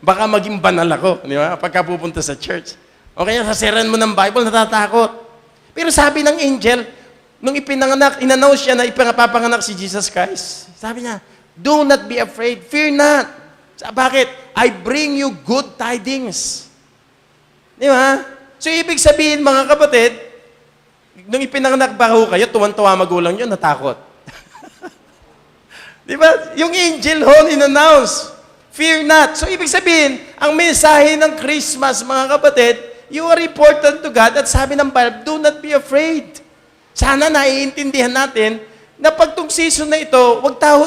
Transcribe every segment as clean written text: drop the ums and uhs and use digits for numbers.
Baka maging banal ako, di ba? Pagka pupunta sa church. O kaya sasiran mo ng Bible, natatakot. Pero sabi ng angel, nung ipinanganak, in-announce siya na ipapanganak si Jesus Christ. Sabi niya, do not be afraid, fear not. Bakit? I bring you good tidings. Di ba? So, ibig sabihin, mga kapatid, nung ipinanganak ba ho kayo, tuwan-tuwa magulang nyo, natakot. Di ba? Yung angel ho, in-announce, fear not. So, ibig sabihin, ang mensahe ng Christmas, mga kapatid, you are important to God at sabi ng Bible, do not be afraid. Sana naiintindihan natin na pag itong season na ito,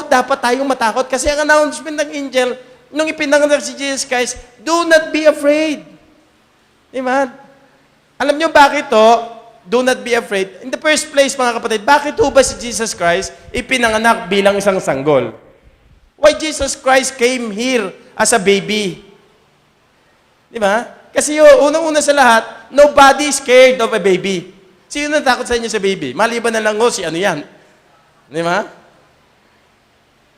dapat tayong matakot kasi ang announcement ng angel, nung ipinanganak si Jesus Christ, do not be afraid. Di ba? Alam nyo bakit to? Do not be afraid. In the first place, mga kapatid, bakit ho ba si Jesus Christ ipinanganak bilang isang sanggol? Why Jesus Christ came here as a baby? Di ba? Kasi unang-una sa lahat, nobody is scared of a baby. Sino natakot sa inyo sa baby? Maliban na lang si ano yan. Di ba?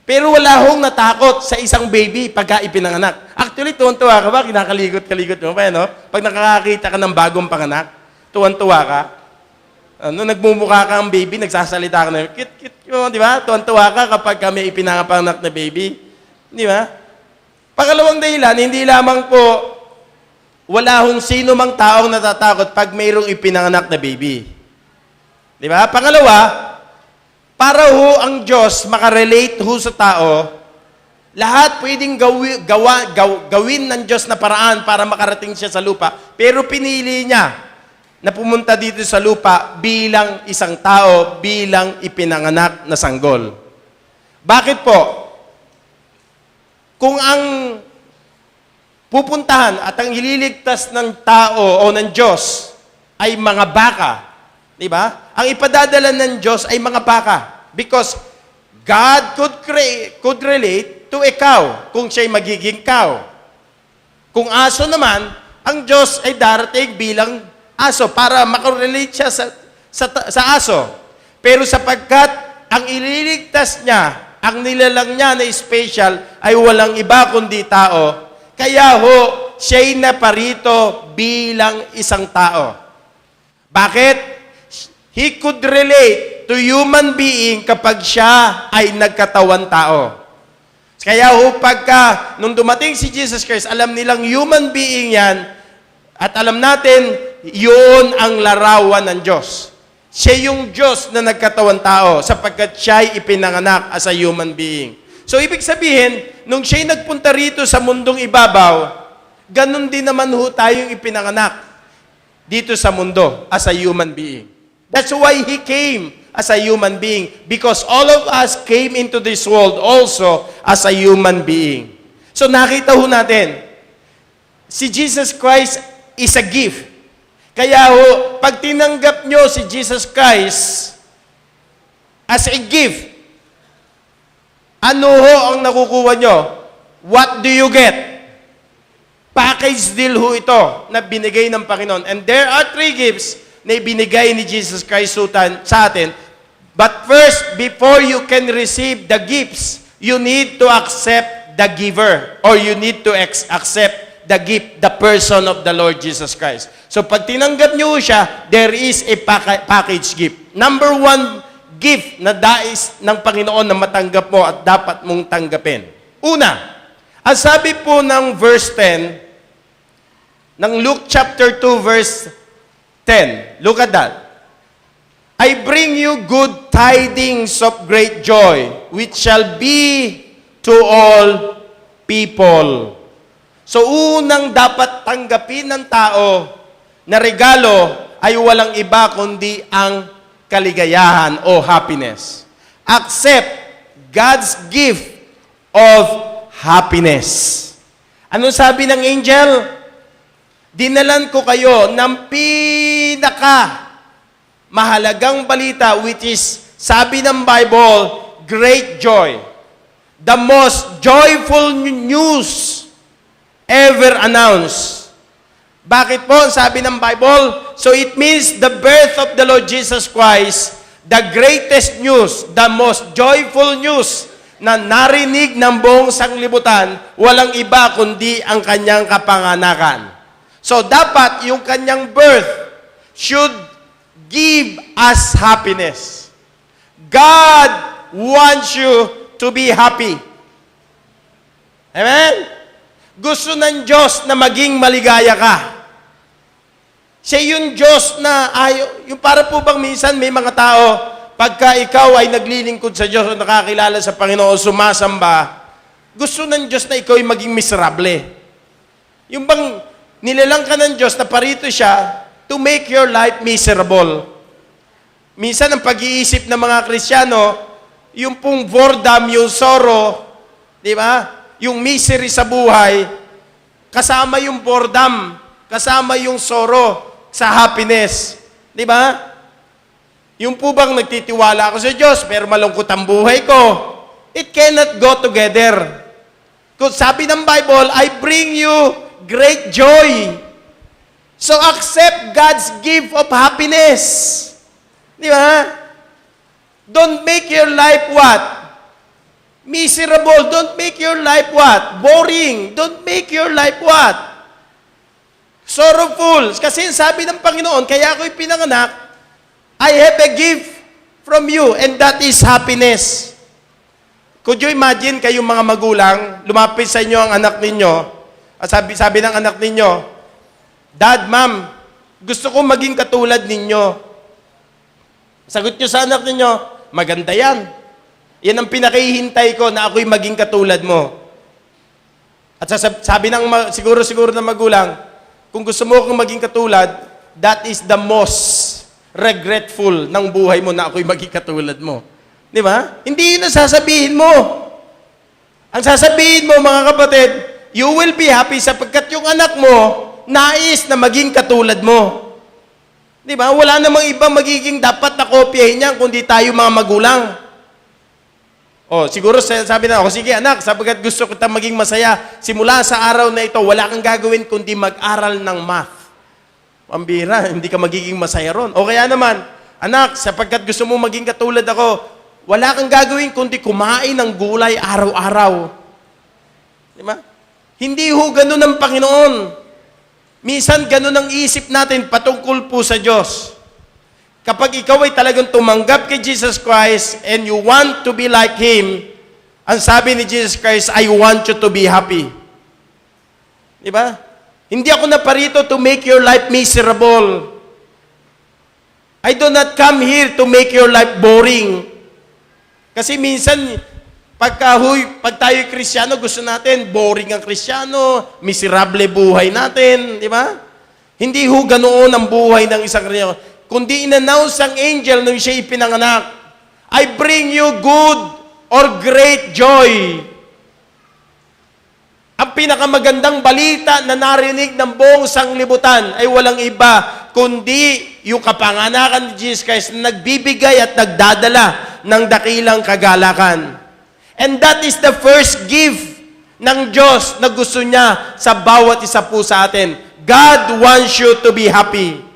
Pero wala hong natakot sa isang baby pagka ipinanganak. Actually, tuwan-tuwa ka ba? Kinakalikot-kalikot mo pa, no? Pag nakakakita ka ng bagong panganak, tuwan-tuwa ka. Ano, nagmumukha ka ang baby, nagsasalita ka na, kit, di ba? Tuwan-tuwa ka kapag may ipinanganak na baby. Di ba? Pangalawang dahilan, hindi lamang po wala hong sino mang taong natatakot pag mayroong ipinanganak na baby. Di ba? Pangalawa, para ho ang Diyos makarelate ho sa tao, lahat pwedeng gawin ng Diyos na paraan para makarating siya sa lupa, pero pinili niya na pumunta dito sa lupa bilang isang tao, bilang ipinanganak na sanggol. Bakit po? Kung ang pupuntahan at ang ililigtas ng tao o ng Diyos ay mga baka, di ba? Ang ipadadala ng Diyos ay mga baka. Because God could relate to a cow kung siya'y magiging cow. Kung aso naman, ang Diyos ay darating bilang aso para makorelate siya sa aso. Pero sapagkat ang ililigtas niya, ang nilalang niya na special ay walang iba kundi tao, kaya ho, siya'y naparito bilang isang tao. Bakit? He could relate to human being kapag siya ay nagkatawan tao. Kaya ho, pagka nung dumating si Jesus Christ, alam nilang human being yan, at alam natin, yun ang larawan ng Diyos. Siya yung Diyos na nagkatawan tao sapagkat siya'y ipinanganak as a human being. So, ibig sabihin, nung siya'y nagpunta rito sa mundong ibabaw, ganun din naman ho tayong ipinanganak dito sa mundo as a human being. That's why He came as a human being. Because all of us came into this world also as a human being. So, nakita ho natin, si Jesus Christ is a gift. Kaya ho, pag tinanggap nyo si Jesus Christ as a gift, ano ho ang nakukuha nyo? What do you get? Package deal ho ito na binigay ng Panginoon. And there are 3 gifts na ibinigay ni Jesus Christ sa atin. But first, before you can receive the gifts, you need to accept the giver or you need to accept the gift, the person of the Lord Jesus Christ. So pag tinanggap niyo siya, there is a package gift. Number 1 gift na dais ng Panginoon na matanggap mo at dapat mong tanggapin. Una, ang sabi po ng verse 10, ng Luke chapter 2 verse 10, look at that. I bring you good tidings of great joy, which shall be to all people. So, unang dapat tanggapin ng tao na regalo ay walang iba kundi ang kaligayahan o happiness. Accept God's gift of happiness. Anong sabi ng angel? Dinalan ko kayo ng mahalagang balita which is, sabi ng Bible, great joy. The most joyful news ever announced. Bakit po? Sabi ng Bible, so it means the birth of the Lord Jesus Christ, the greatest news, the most joyful news na narinig ng buong sanglibutan, walang iba kundi ang kanyang kapanganakan. So, dapat yung kanyang birth should give us happiness. God wants you to be happy. Amen? Gusto ng Diyos na maging maligaya ka. Siya yung Diyos na ayaw, yung para po bang minsan may mga tao, pagka ikaw ay naglilingkod sa Diyos o nakakilala sa Panginoon, sumasamba, gusto ng Diyos na ikaw ay maging miserable. Yung bang nilalang ka ng Diyos na parito siya to make your life miserable. Minsan ang pag-iisip ng mga Kristiyano, yung pong boredom, yung sorrow, di ba? Yung misery sa buhay, kasama yung boredom, kasama yung sorrow sa happiness. Di ba? Yung po bang nagtitiwala ako sa Diyos, pero malungkot ang buhay ko, it cannot go together. Kung sabi ng Bible, I bring you great joy. So accept God's gift of happiness. Di ba? Don't make your life what? Miserable. Don't make your life what? Boring. Don't make your life what? Sorrowful. Kasi sabi ng Panginoon, kaya ako'y pinanganak, I have a gift from you, and that is happiness. Could you imagine kayong mga magulang, lumapit sa inyo ang anak ninyo, at sabi ng anak ninyo, Dad, Ma'am, gusto ko maging katulad ninyo. Sagot nyo sa anak ninyo, maganda yan. Yan ang pinakihintay ko na ako'y maging katulad mo. At sabi ng siguro ng magulang, kung gusto mo akong maging katulad, that is the most regretful ng buhay mo na ako'y maging katulad mo. Di ba? Hindi yun ang sasabihin mo. Ang sasabihin mo, mga kapatid, you will be happy sapagkat yung anak mo, nais na maging katulad mo. Di ba? Wala namang iba magiging dapat na kopyahin niya kundi tayo mga magulang. Oh, siguro sabi na ako, sige anak, sapagkat gusto kita maging masaya, simula sa araw na ito, wala kang gagawin kundi mag-aral ng math. Pambira, hindi ka magiging masaya ron. O kaya naman, anak, sapagkat gusto mo maging katulad ako, wala kang gagawin kundi kumain ng gulay araw-araw. Di ba? Hindi ho ganun ang Panginoon. Minsan ganun ang isip natin patungkol po sa Diyos. Kapag ikaw ay talagang tumanggap kay Jesus Christ and you want to be like Him, ang sabi ni Jesus Christ, I want you to be happy. Di ba? Hindi ako naparito to make your life miserable. I do not come here to make your life boring. Kasi minsan, pag tayo Kristiyano, gusto natin, boring ang Kristiyano, miserable buhay natin, di ba? Hindi ho ganoon ang buhay ng isang Kristiyano. Kundi in-announce ang angel nung siya ipinanganak, I bring you good or great joy. Ang pinakamagandang balita na narinig ng buong sanglibutan ay walang iba, kundi yung kapanganakan ni Jesus Christ na nagbibigay at nagdadala ng dakilang kagalakan. And that is the first gift ng Diyos na gusto niya sa bawat isa po sa atin. God wants you to be happy.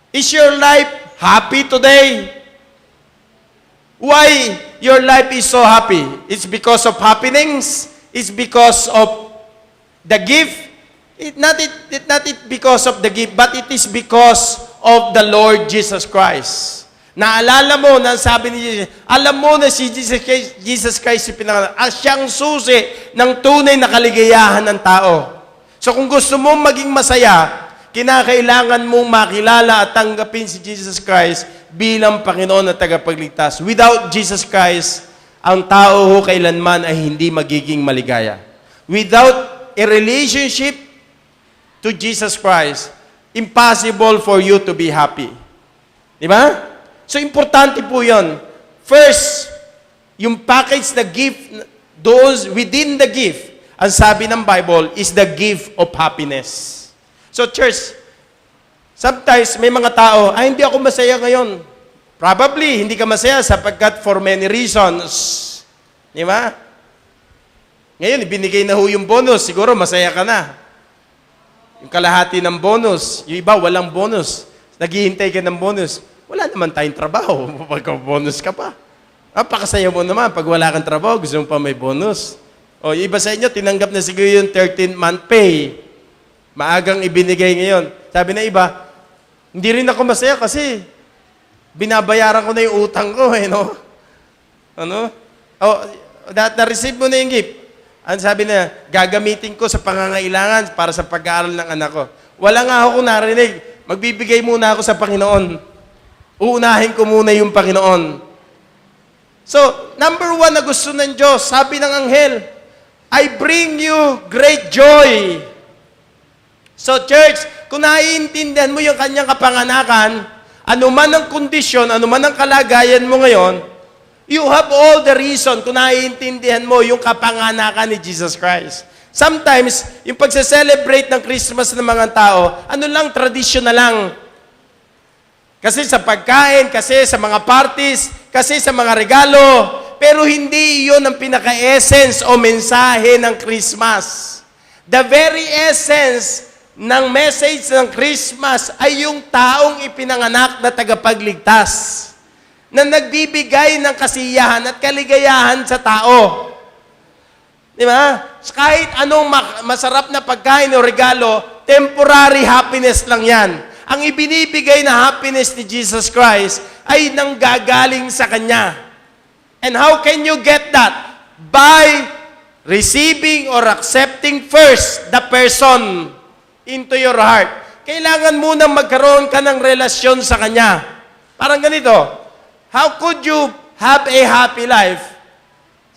Is your life happy today? Why your life is so happy? It's because of happenings? It's because of the gift? Not because of the gift, but it is because of the Lord Jesus Christ. Naalala mo na sabi ni Jesus, alam mo na si Jesus Christ pinanganak, siyang susi ng tunay na kaligayahan ng tao. So kung gusto mo maging masaya, kinakailangan mong makilala at tanggapin si Jesus Christ bilang Panginoon at tagapagligtas. Without Jesus Christ, ang tao ho kailanman ay hindi magiging maligaya. Without a relationship to Jesus Christ, impossible for you to be happy. Di ba? So, importante po yun. First, yung package na gift, those within the gift, ang sabi ng Bible, is the gift of happiness. So, church, sometimes may mga tao, hindi ako masaya ngayon. Probably, hindi ka masaya sapagkat for many reasons. Di ba? Ngayon, ibinigay na ho yung bonus. Siguro, masaya ka na. Yung kalahati ng bonus. Yung iba, walang bonus. Naghihintay ka ng bonus. Wala naman tayong trabaho. Pagka-bonus ka pa. Pakasaya mo naman. Pag wala kang trabaho, gusto mo pa may bonus. O, yung iba sa inyo, tinanggap na siguro yung 13th-month pay. Maagang ibinigay ngayon. Sabi na iba, hindi rin ako masaya kasi binabayaran ko na yung utang ko, no? Ano? O, na-receive mo na yung gift. Ano sabi na, gagamitin ko sa pangangailangan para sa pag-aaral ng anak ko. Wala nga ako narinig. Magbibigay muna ako sa Panginoon. Uunahin ko muna yung Panginoon. So, number 1 na gusto ng Diyos, sabi ng anghel, I bring you great joy. So, church, kung naiintindihan mo yung kanyang kapanganakan, anuman ang kondisyon, anuman ang kalagayan mo ngayon, you have all the reason kung naiintindihan mo yung kapanganakan ni Jesus Christ. Sometimes, yung pagse-celebrate ng Christmas ng mga tao, ano lang, tradisyon na lang. Kasi sa pagkain, kasi sa mga parties, kasi sa mga regalo, pero hindi iyon ang pinaka-essence o mensahe ng Christmas. The very essence ng message ng Christmas ay yung taong ipinanganak na tagapagligtas, na nagbibigay ng kasiyahan at kaligayahan sa tao. Di ba? Kahit anong masarap na pagkain o regalo, temporary happiness lang yan. Ang ibinibigay na happiness ni Jesus Christ ay nanggagaling sa Kanya. And how can you get that? By receiving or accepting first the person into your heart. Kailangan muna magkaroon ka ng relasyon sa Kanya. Parang ganito, how could you have a happy life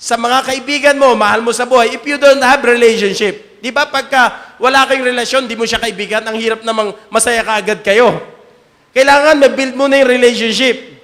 sa mga kaibigan mo, mahal mo sa buhay, if you don't have relationship? Di ba pagka wala kayong relasyon, di mo siya kaibigan, ang hirap namang masaya ka agad kayo. Kailangan ma-build mo na yung relationship.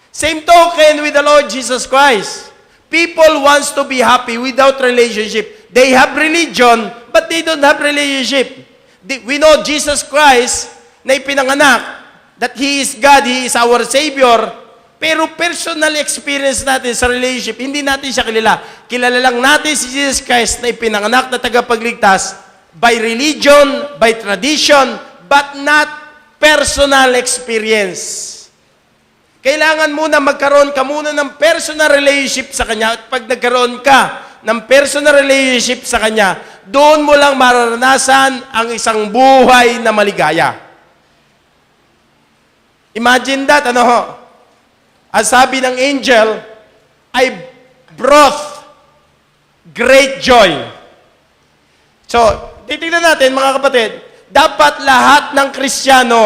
Same token with the Lord Jesus Christ. People wants to be happy without relationship. They have religion, but they don't have relationship. We know Jesus Christ na ipinanganak, that He is God, He is our Savior, pero personal experience natin sa relationship, hindi natin siya kilala. Kilala lang natin si Jesus Christ na ipinanganak na tagapagligtas by religion, by tradition, but not personal experience. Kailangan muna magkaroon ka muna ng personal relationship sa Kanya, at pag nagkaroon ka ng personal relationship sa Kanya, doon mo lang mararanasan ang isang buhay na maligaya. Imagine that, ano ho? Ang sabi ng angel, I brought great joy. So, titignan natin mga kapatid, dapat lahat ng Kristiyano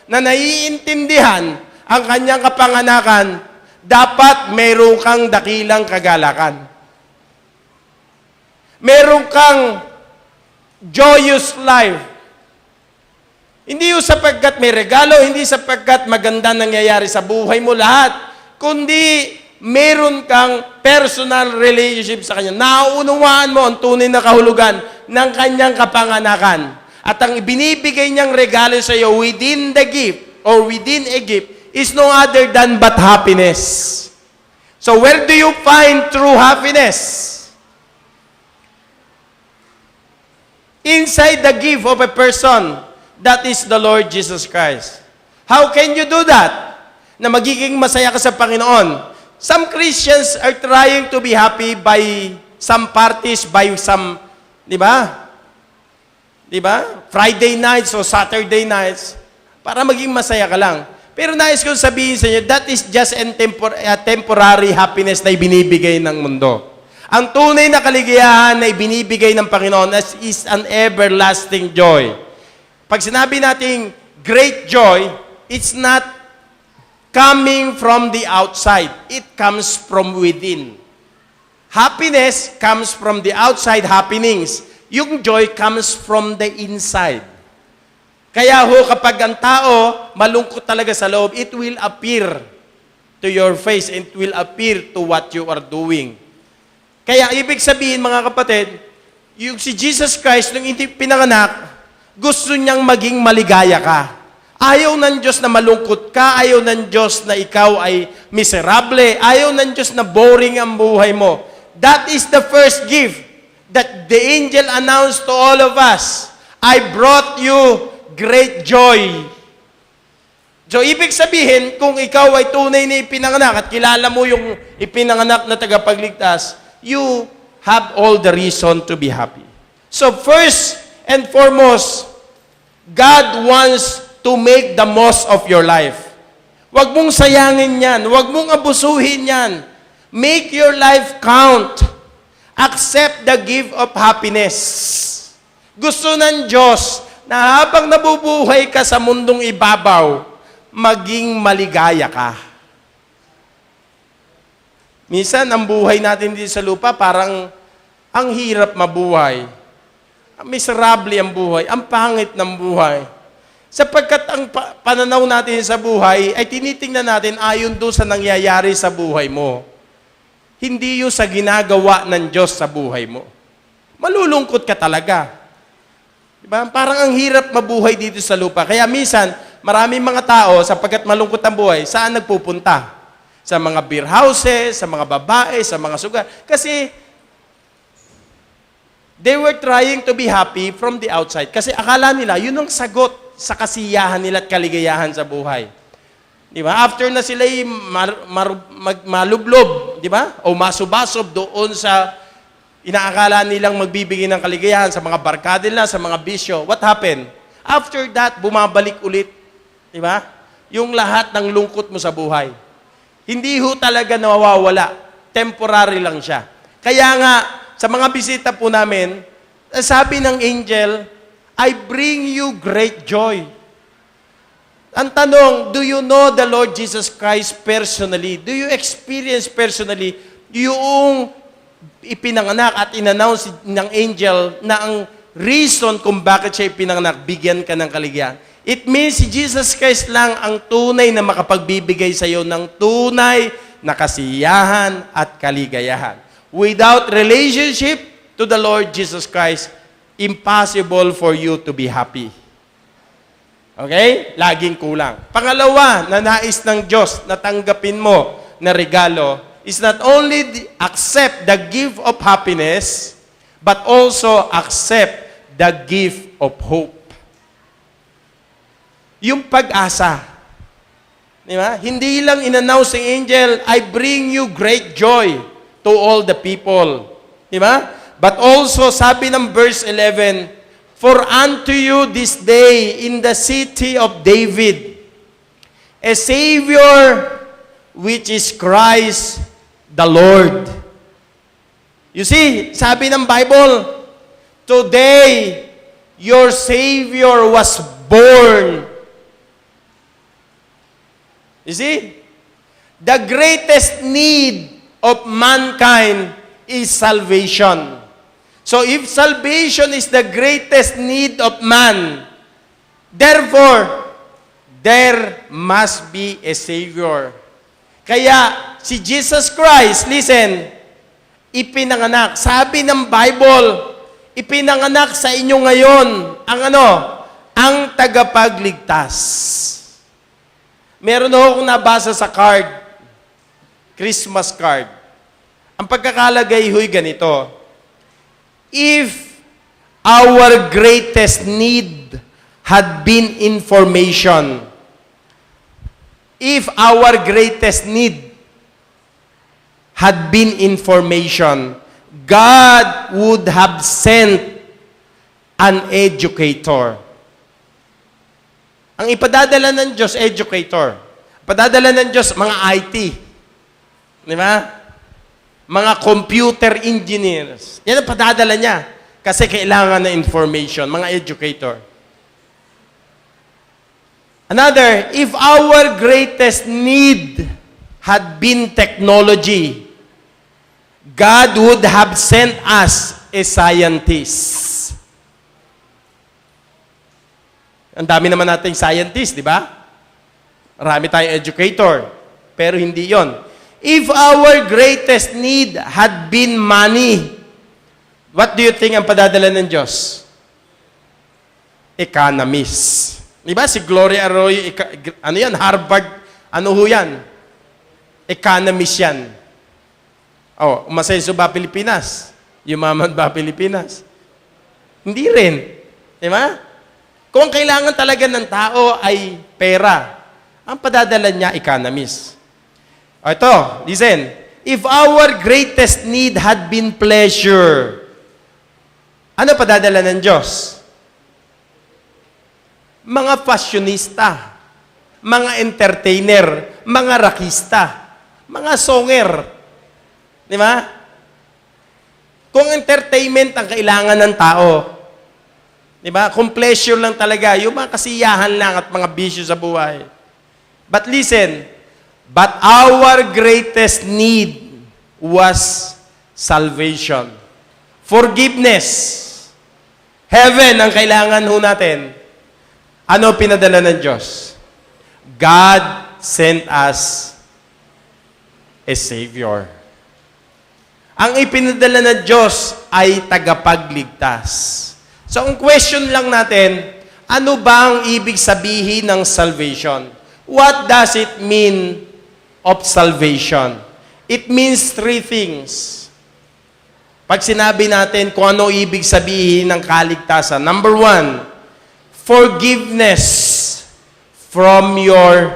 na naiintindihan ang kanyang kapanganakan, dapat meron kang dakilang kagalakan. Meron kang joyous life. Hindi yung sapagkat may regalo, hindi sapagkat maganda nangyayari sa buhay mo lahat, kundi meron kang personal relationship sa Kanya. Nauunawaan mo ang tunay na kahulugan ng Kanyang kapanganakan. At ang ibinibigay niyang regalo sa iyo within the gift or within a gift is no other than but happiness. So where do you find true happiness? Inside the gift of a person. That is the Lord Jesus Christ. How can you do that? Na magiging masaya ka sa Panginoon. Some Christians are trying to be happy by some parties, by some, di ba? Di ba? Friday nights o Saturday nights, para maging masaya ka lang. Pero nais kong sabihin sa inyo, that is just a temporary happiness na ibinibigay ng mundo. Ang tunay na kaligayahan na ibinibigay ng Panginoon is an everlasting joy. Pag sinabi nating great joy, it's not coming from the outside. It comes from within. Happiness comes from the outside happenings. Yung joy comes from the inside. Kaya ho, kapag ang tao malungkot talaga sa loob, it will appear to your face and it will appear to what you are doing. Kaya ibig sabihin, mga kapatid, yung si Jesus Christ, nung hindi pinanganak, gusto niyang maging maligaya ka. Ayaw ng Diyos na malungkot ka, ayaw ng Diyos na ikaw ay miserable, ayaw ng Diyos na boring ang buhay mo. That is the first gift that the angel announced to all of us. I brought you great joy. So, ibig sabihin, kung ikaw ay tunay na ipinanganak at kilala mo yung ipinanganak na tagapagligtas, you have all the reason to be happy. So, first and foremost, God wants to make the most of your life. Huwag mong sayangin yan. Huwag mong abusuhin yan. Make your life count. Accept the gift of happiness. Gusto ng Diyos na habang nabubuhay ka sa mundong ibabaw, maging maligaya ka. Minsan, ang buhay natin dito sa lupa, parang ang hirap mabuhay. Miserable ang buhay. Ang pangit ng buhay. Sapagkat ang pananaw natin sa buhay ay tinitingnan natin ayon doon sa nangyayari sa buhay mo. Hindi yung sa ginagawa ng Diyos sa buhay mo. Malulungkot ka talaga. Diba? Parang ang hirap mabuhay dito sa lupa. Kaya minsan, maraming mga tao, sapagkat malungkot ang buhay, saan nagpupunta? Sa mga beer houses, sa mga babae, sa mga sugar. Kasi, they were trying to be happy from the outside. Kasi akala nila, yun ang sagot sa kasiyahan nila at kaligayahan sa buhay. Di ba? After na sila malublob, di ba? O masubasob doon sa inaakala nilang magbibigay ng kaligayahan sa mga barkada nila, sa mga bisyo. What happened? After that, bumabalik ulit. Di ba? Yung lahat ng lungkot mo sa buhay. Hindi ho talaga nawawala. Temporary lang siya. Kaya nga, sa mga bisita po namin, sabi ng angel, I bring you great joy. Ang tanong, do you know the Lord Jesus Christ personally? Do you experience personally yung ipinanganak at in-announce ng angel na ang reason kung bakit siya ipinanganak, bigyan ka ng kaligayahan? It means si Jesus Christ lang ang tunay na makapagbibigay sa iyo ng tunay na kasiyahan at kaligayahan. Without relationship to the Lord Jesus Christ, impossible for you to be happy. Okay? Laging kulang. Pangalawa, na nais ng Diyos na tanggapin mo na regalo is not only accept the gift of happiness, but also accept the gift of hope. Yung pag-asa. Di ba? Hindi lang in-announce ng angel, I bring you great joy to all the people. Di ba? But also, sabi ng verse 11, for unto you this day in the city of David, a Savior which is Christ the Lord. You see, sabi ng Bible, today, your Savior was born. You see, the greatest need of mankind is salvation. So if salvation is the greatest need of man, therefore, there must be a Savior. Kaya, si Jesus Christ, listen, ipinanganak. Sabi ng Bible, ipinanganak sa inyo ngayon, ang ano? Ang tagapagligtas. Meron akong nabasa sa card, Christmas card. Ang pagkakalagay huy ganito, if our greatest need had been information, if our greatest need had been information, God would have sent an educator. Ang ipadadala ng Diyos, educator. Ipadadala ng Diyos, mga IT. Di ba? Mga computer engineers. Yan ang padadala niya. Kasi kailangan na information, mga educator. Another, if our greatest need had been technology, God would have sent us a scientist. Ang dami naman nating scientist, di ba? Marami tayong educator. Pero hindi yon. If our greatest need had been money, what do you think ang padadala ng Diyos? Economist. Di ba? Si Gloria Arroyo, ano yan? Harvard, ano ho yan? Economist yan. Oh, umasenso ba Pilipinas? Yumaman ba Pilipinas? Hindi rin. Di ba? Kung ang kailangan talaga ng tao ay pera, Ang padadala niya, economist. O ito, listen. If our greatest need had been pleasure, ano padadala ng Diyos? Mga fashionista, mga entertainer, mga rakista, mga songer. Di ba? Kung entertainment ang kailangan ng tao, di ba? Kung pleasure lang talaga, yung mga kasiyahan lang at mga bisyo sa buhay. But listen, but our greatest need was salvation. Forgiveness. Heaven ang kailangan ho natin. Ano pinadala ng Diyos? God sent us a Savior. Ang ipinadala ng Diyos ay tagapagligtas. So, ang question lang natin, ano ba ang ibig sabihin ng salvation? What does it mean of salvation? It means three things. Pag sinabi natin kung ano ibig sabihin ng kaligtasan. Number one, forgiveness from your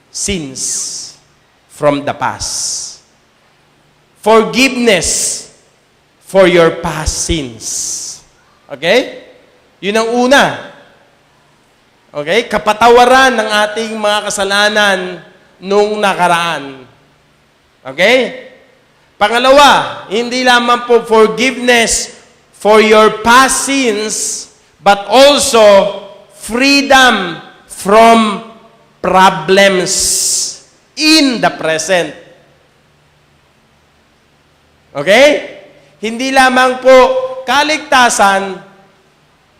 sins from the past. Forgiveness for your past sins. Okay? Yun ang una. Okay? Kapatawaran ng ating mga kasalanan nung nakaraan. Okay? Pangalawa, hindi lamang po forgiveness for your past sins, but also freedom from problems in the present. Okay? Hindi lamang po kaligtasan,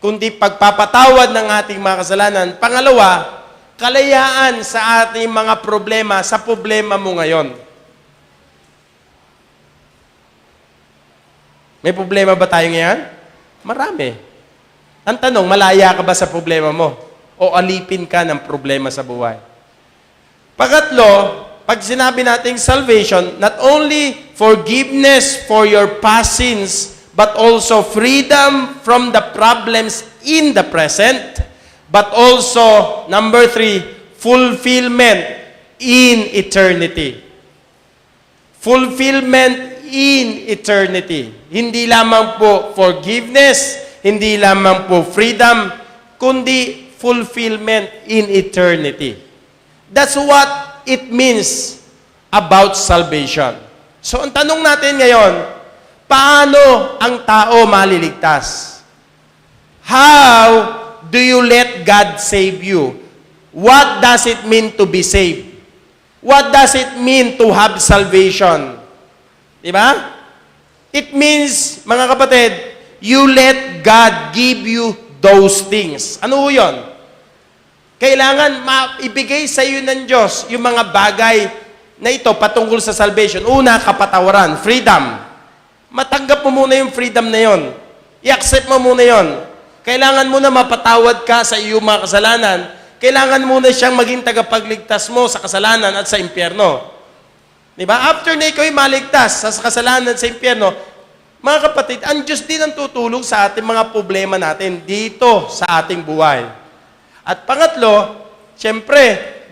kundi pagpapatawad ng ating mga kasalanan. Pangalawa, kalayaan sa ating mga problema, sa problema mo ngayon. May problema ba tayo ngayon? Marami. Ang tanong, malaya ka ba sa problema mo? O alipin ka ng problema sa buhay? Pangatlo, pag sinabi nating salvation, not only forgiveness for your past sins, but also freedom from the problems in the present, but also, number three, fulfillment in eternity. Fulfillment in eternity. Hindi lamang po forgiveness, hindi lamang po freedom, kundi fulfillment in eternity. That's what it means about salvation. So, ang tanong natin ngayon, paano ang tao maliligtas? How do you let God save you? What does it mean to be saved? What does it mean to have salvation? Diba? It means, mga kapatid, you let God give you those things. Ano yun? Kailangan maibigay sa iyo ng Diyos yung mga bagay na ito patungkol sa salvation. Una, kapatawaran, freedom. Matanggap mo muna yung freedom na yon. I-accept mo muna yon. Kailangan mo na mapatawad ka sa iyong mga kasalanan. Kailangan mo na siyang maging tagapagligtas mo sa kasalanan at sa impyerno. Diba? After na ikaw ay maligtas sa kasalanan at sa impyerno, mga kapatid, ang Diyos din ang tutulong sa ating mga problema natin dito sa ating buhay. At pangatlo, siyempre,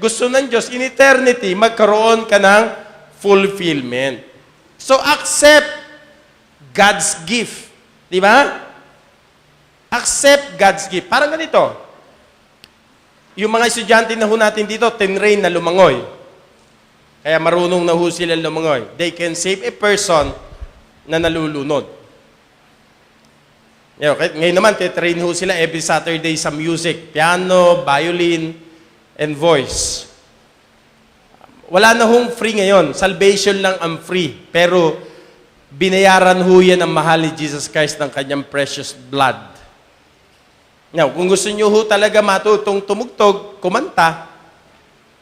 gusto ng Diyos in eternity, magkaroon ka ng fulfillment. So, accept God's gift. Di ba? Accept God's gift. Parang ganito. Yung mga estudyante na ho natin dito, tinrain na lumangoy. Kaya marunong na ho sila lumangoy. They can save a person na nalulunod. Ngayon naman, titrain ho sila every Saturday sa music. Piano, violin, and voice. Wala na hong free ngayon. Salvation lang ang free. Pero binayaran ho yan ang mahal ni Jesus Christ ng kanyang precious blood. Now, kung gusto nyo ho talaga matutong tumugtog, kumanta,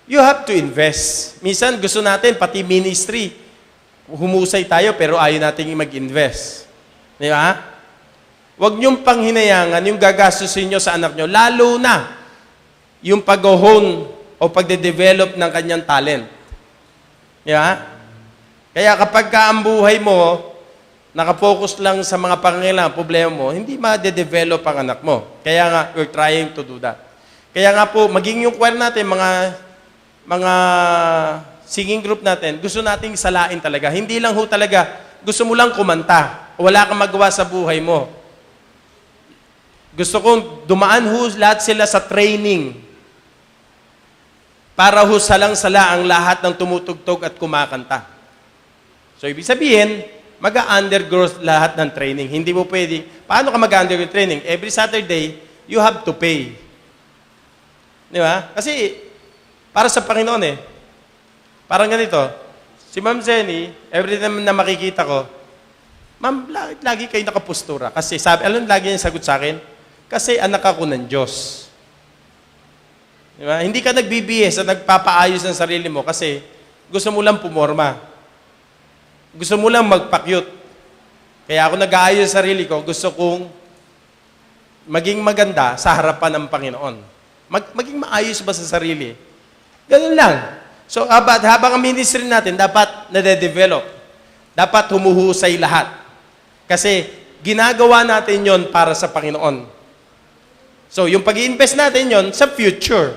you have to invest. Minsan gusto natin, pati ministry, humusay tayo pero ayaw natin mag-invest. Di ba? Huwag niyong panghinayangan yung gagastusin nyo sa anak nyo, lalo na yung pag-hone o pagde-develop ng kanyang talent. Di ba? Kaya kapag ka ang buhay mo, nakapokus lang sa mga pangangailangan, problema mo, hindi ma-develop ang anak mo. Kaya nga, we're trying to do that. Kaya nga po, maging yung choir natin, mga singing group natin, gusto nating salain talaga. Hindi lang ho talaga, gusto mo lang kumanta. Wala kang magawa sa buhay mo. Gusto kong dumaan ho lahat sila sa training para ho salang-sala ang lahat ng tumutugtog at kumakanta. So, ibig sabihin, mag-undergo lahat ng training. Hindi mo pwede. Paano ka mag-undergo training? Every Saturday, you have to pay. Di ba? Kasi, para sa Panginoon parang ganito, si Ma'am Zenny, every time na makikita ko, Ma'am, lagi kayo nakapustura. Kasi sabi, alam, lagi niya sagot sa akin, kasi anak ako ng Diyos. Di ba? Hindi ka nagbibihis at nagpapaayos ng sarili mo kasi gusto mo lang pumorma. Gusto mo lang magpa-cute. Kaya ako nag-aayos sa sarili ko, gusto kong maging maganda sa harapan ng Panginoon. Maging maayos ba sa sarili? Ganun lang. So, habang ang ministry natin, dapat nade-develop. Dapat humuhusay lahat. Kasi, ginagawa natin yon para sa Panginoon. So, yung pag-i-invest natin yon sa future.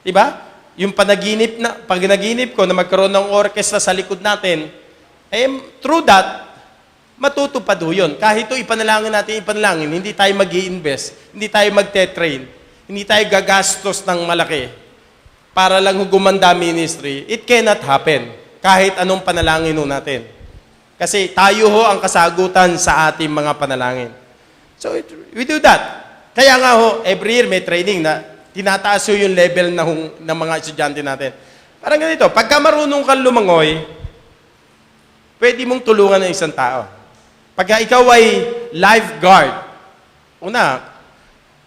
Diba? Yung pag-naginip ko na magkaroon ng orchestra sa likod natin, through that, matutupad ho yun. Kahit ito, ipanalangin, hindi tayo mag-i-invest, hindi tayo magte-train, hindi tayo gagastos ng malaki para lang gumanda ministry. It cannot happen. Kahit anong panalangin ho natin. Kasi tayo ho ang kasagutan sa ating mga panalangin. So, we do that. Kaya nga ho, every year may training na tinataas ho yung level ng mga estudyante natin. Parang ganito, pagka marunong kang lumangoy, pwede mong tulungan ng isang tao. Pagka ikaw ay lifeguard, una,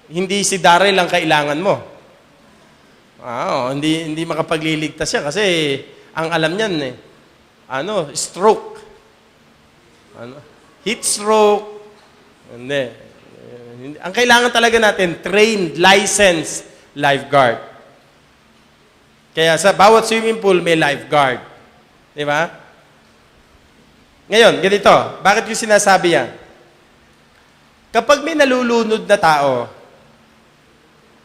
hindi si Daryl ang kailangan mo. Hindi makapagliligtas siya kasi ang alam niyan stroke. Heat stroke. Hindi. Ang kailangan talaga natin, trained, licensed lifeguard. Kaya sa bawat swimming pool, may lifeguard. Di ba? Ngayon, ganito. Bakit yung sinasabi yan? Kapag may nalulunod na tao,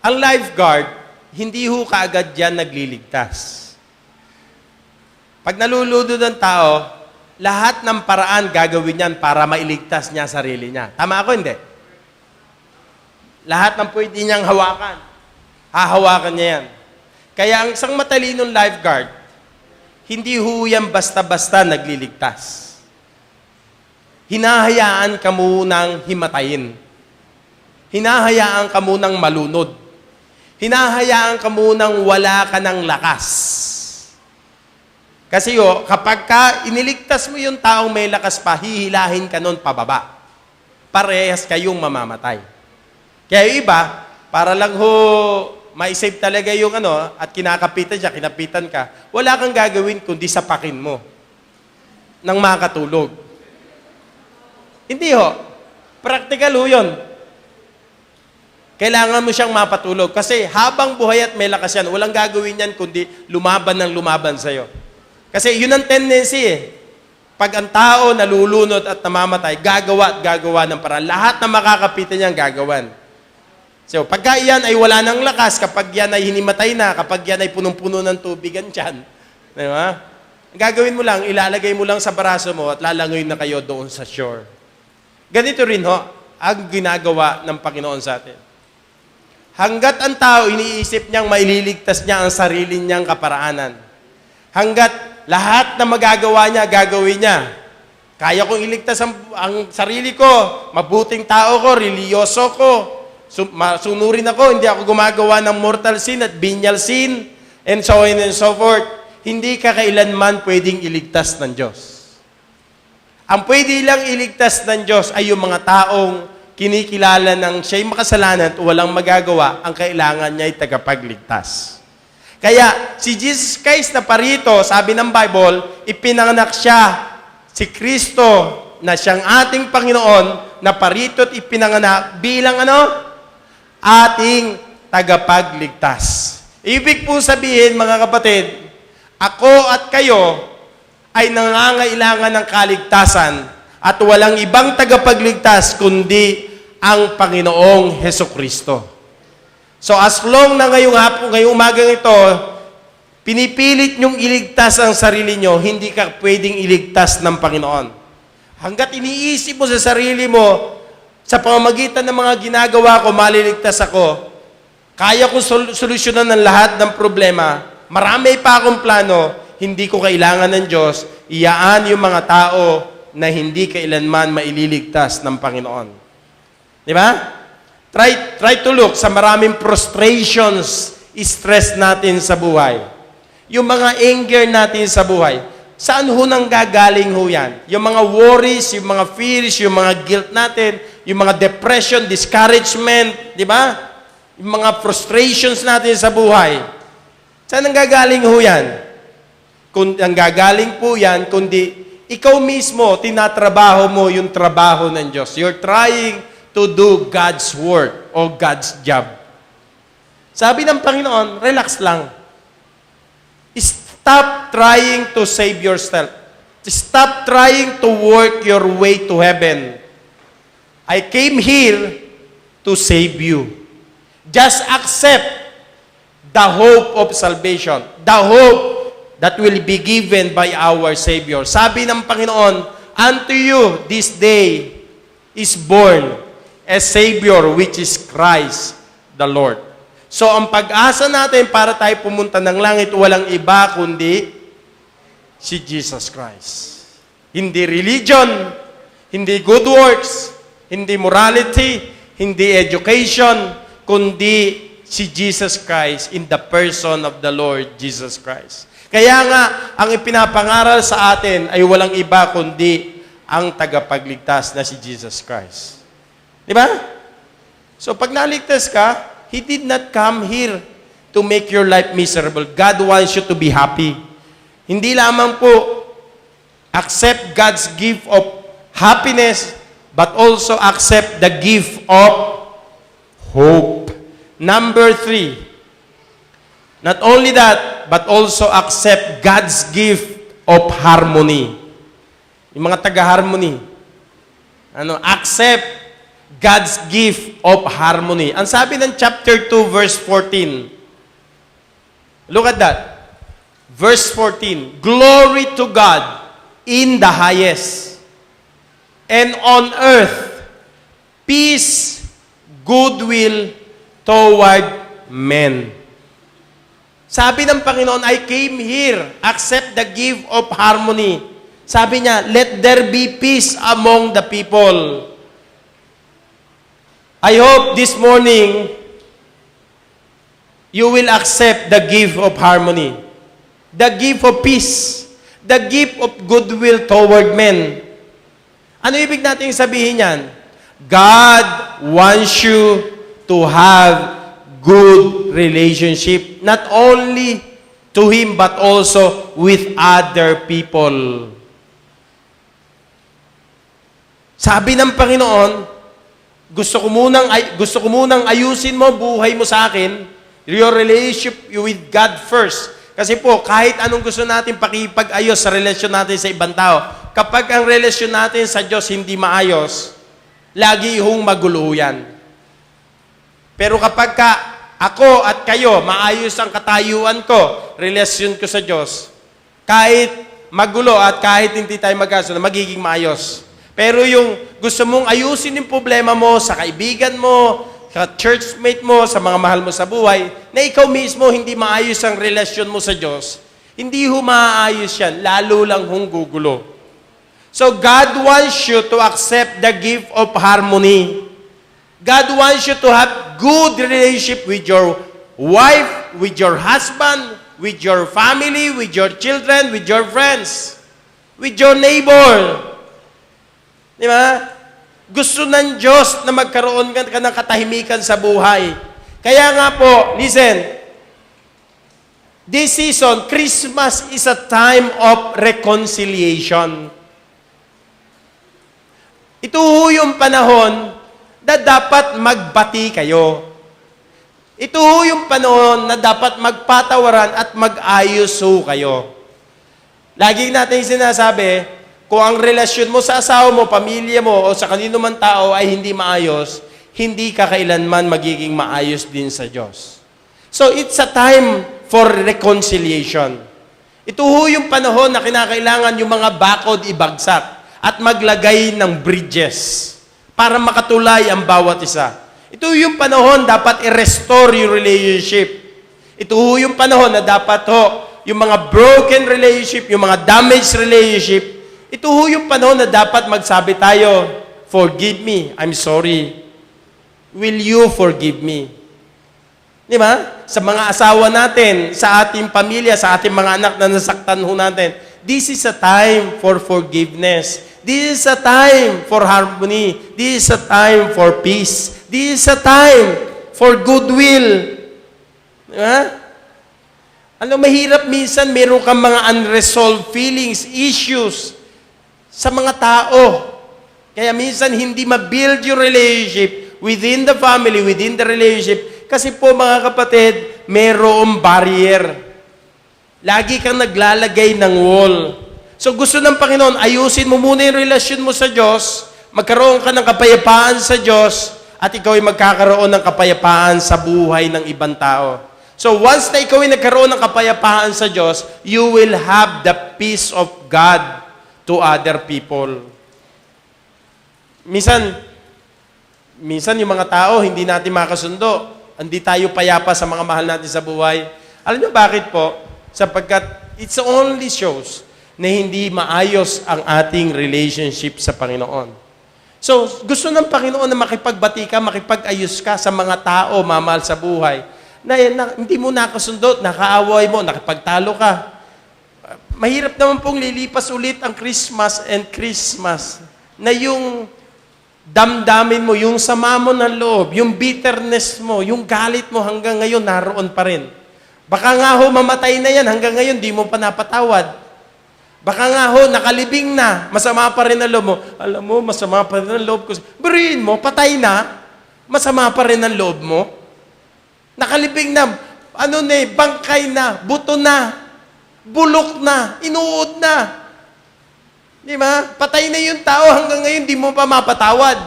ang lifeguard, hindi ho kaagad yan nagliligtas. Pag nalulunod ang tao, lahat ng paraan gagawin yan para mailigtas niya sarili niya. Tama ako, hindi? Lahat ng pwede niyang hawakan, hahawakan niya yan. Kaya ang isang matalinong lifeguard, hindi ho yan basta-basta nagliligtas. Hinahayaan ka munang himatayin. Hinahayaan ka munang malunod. Hinahayaan ka munang wala ka ng lakas. Kasi kapag ka iniligtas mo yung taong may lakas pa, hihilahin ka nun pababa. Parehas kayong mamamatay. Kaya yung iba, para lang ma-save talaga yung at kinakapitan siya, kinapitan ka, wala kang gagawin kundi sapakin mo nang makatulog. Hindi practical yun. Kailangan mo siyang mapatulog kasi habang buhay at may lakas yan, walang gagawin yan kundi lumaban sa'yo. Kasi yun ang tendency Pag ang tao nalulunod at namamatay, gagawa ng paraan. Lahat na makakapitan niyang gagawan. So, pagka yan ay wala ng lakas, kapag yan ay hinimatay na, kapag yan ay punong-puno ng tubigan dyan, diba? Ang gagawin mo lang, ilalagay mo lang sa baraso mo at lalangoy na kayo doon sa shore. Ganito rin ang ginagawa ng Panginoon sa atin. Hanggat ang tao iniisip niyang maililigtas niya ang sarili niyang kaparaanan. Hanggat lahat na magagawa niya, gagawin niya. Kaya kong iligtas ang sarili ko, mabuting tao ko, reliyoso ko, sunurin ako, hindi ako gumagawa ng mortal sin at venial sin, and so on and so forth. Hindi ka kailanman pwedeng iligtas ng Diyos. Ang pwede lang iligtas ng Diyos ay yung mga taong kinikilala ng siya'y makasalanan at walang magagawa, ang kailangan niya ay tagapagligtas. Kaya si Jesus Christ na parito, sabi ng Bible, ipinanganak siya, si Kristo na siyang ating Panginoon, na parito at ipinanganak bilang ating tagapagligtas. Ibig po sabihin, mga kapatid, ako at kayo ay nangangailangan ng kaligtasan at walang ibang tagapagligtas kundi ang Panginoong Hesukristo. So as long na ngayong hapon, ngayong umagang ito, pinipilit nyong iligtas ang sarili nyo, hindi ka pwedeng iligtas ng Panginoon. Hanggat iniisip mo sa sarili mo, sa pamamagitan ng mga ginagawa ko, maliligtas ako, kaya kong solusyonan ng lahat ng problema, marami pa akong plano, hindi ko kailangan ng Diyos, iyaan yung mga tao na hindi kailanman maililigtas ng Panginoon. Di ba? Try to look sa maraming frustrations, stress natin sa buhay. Yung mga anger natin sa buhay. Saan ho nang gagaling ho yan? Yung mga worries, yung mga fears, yung mga guilt natin, yung mga depression, discouragement, di ba? Yung mga frustrations natin sa buhay. Saan ang gagaling ho yan? Ang gagaling po yan, kundi ikaw mismo, tinatrabaho mo yung trabaho ng Diyos. You're trying to do God's work o God's job. Sabi ng Panginoon, relax lang. Stop trying to save yourself. Stop trying to work your way to heaven. I came here to save you. Just accept the hope of salvation. The hope that will be given by our Savior. Sabi ng Panginoon, unto you this day is born a Savior, which is Christ the Lord. So, ang pag-asa natin para tayo pumunta ng langit, walang iba kundi si Jesus Christ. Hindi religion, hindi good works, hindi morality, hindi education, kundi si Jesus Christ in the person of the Lord Jesus Christ. Kaya nga, ang ipinapangaral sa atin ay walang iba kundi ang tagapagligtas na si Jesus Christ. Di ba? So, pag naligtas ka, He did not come here to make your life miserable. God wants you to be happy. Hindi lamang po accept God's gift of happiness, but also accept the gift of hope. Number 3, not only that, but also accept God's gift of harmony. Yung mga taga-harmony. Accept God's gift of harmony. Ang sabi ng chapter 2, verse 14. Look at that. Verse 14. Glory to God in the highest, and on earth, peace, goodwill toward men. Sabi ng Panginoon, I came here, accept the gift of harmony. Sabi niya, let there be peace among the people. I hope this morning, you will accept the gift of harmony, the gift of peace, the gift of goodwill toward men. Ano ibig natin sabihin yan? God wants you to have good relationship, not only to Him, but also with other people. Sabi ng Panginoon, gusto ko munang ayusin mo buhay mo sa akin, your relationship with God first. Kasi po, kahit anong gusto natin pakipag-ayos sa relasyon natin sa ibang tao, kapag ang relasyon natin sa Diyos hindi maayos, lagi hong magulo yan. Pero kapag ako at kayo, maayos ang katayuan ko, relasyon ko sa Diyos, kahit magulo at kahit hindi tayo magkasunod, magiging maayos. Pero yung gusto mong ayusin yung problema mo sa kaibigan mo, sa churchmate mo, sa mga mahal mo sa buhay, na ikaw mismo hindi maayos ang relasyon mo sa Diyos, hindi ho maayos yan, lalo lang hong gugulo. So God wants you to accept the gift of harmony. God wants you to have good relationship with your wife, with your husband, with your family, with your children, with your friends, with your neighbor. Di ba? Gusto ng Diyos na magkaroon ka ng katahimikan sa buhay. Kaya nga po, listen, this season, Christmas is a time of reconciliation. Ito ho yung panahon na dapat magbati kayo. Ito ho yung panahon na dapat magpatawaran at mag-ayos ho kayo. Lagi natin sinasabi, kung ang relasyon mo sa asawa mo, pamilya mo, o sa kanino man tao ay hindi maayos, hindi ka kailanman magiging maayos din sa Diyos. So, it's a time for reconciliation. Ito ho yung panahon na kinakailangan yung mga bakod ibagsak at maglagay ng bridges para makatulay ang bawat isa. Ito yung panahon dapat i-restore yung relationship. Ito ho yung panahon na dapat yung mga broken relationship, yung mga damaged relationship, ito ho yung panahon na dapat magsabi tayo, forgive me, I'm sorry. Will you forgive me? Di ba? Sa mga asawa natin, sa ating pamilya, sa ating mga anak na nasaktan ho natin, this is a time for forgiveness. This is a time for harmony. This is a time for peace. This is a time for goodwill. Di ba? Mahirap minsan, meron kang mga unresolved feelings, issues sa mga tao. Kaya minsan hindi ma-build yung relationship within the family, within the relationship. Kasi po mga kapatid, mayroong barrier. Lagi kang naglalagay ng wall. So gusto ng Panginoon, ayusin mo muna yung relasyon mo sa Diyos, magkaroon ka ng kapayapaan sa Diyos, at ikaw ay magkakaroon ng kapayapaan sa buhay ng ibang tao. So once na ikaw ay nagkaroon ng kapayapaan sa Diyos, you will have the peace of God to other people. Minsan yung mga tao, hindi natin makasundo. Hindi tayo payapa sa mga mahal natin sa buhay. Alam niyo bakit po? Sapagkat it's only shows na hindi maayos ang ating relationship sa Panginoon. So, gusto ng Panginoon na makipagbati ka, makipag-ayos ka sa mga tao, mamahal sa buhay, na hindi mo nakasundo, nakaaway mo, nakipagtalo ka. Mahirap naman pong lilipas ulit ang Christmas and Christmas na yung damdamin mo, yung sama mo ng loob, yung bitterness mo, yung galit mo hanggang ngayon naroon pa rin. Baka nga ho, mamatay na yan, hanggang ngayon di mo pa napatawad. Baka nga ho, nakalibing na, masama pa rin ang loob mo. Alam mo, masama pa rin ang loob ko. Buriin mo, patay na, masama pa rin ang loob mo. Nakalibing na, bangkay na, buto na, bulok na, inuod na. Di ba? Patay na yung tao hanggang ngayon, di mo pa mapatawad.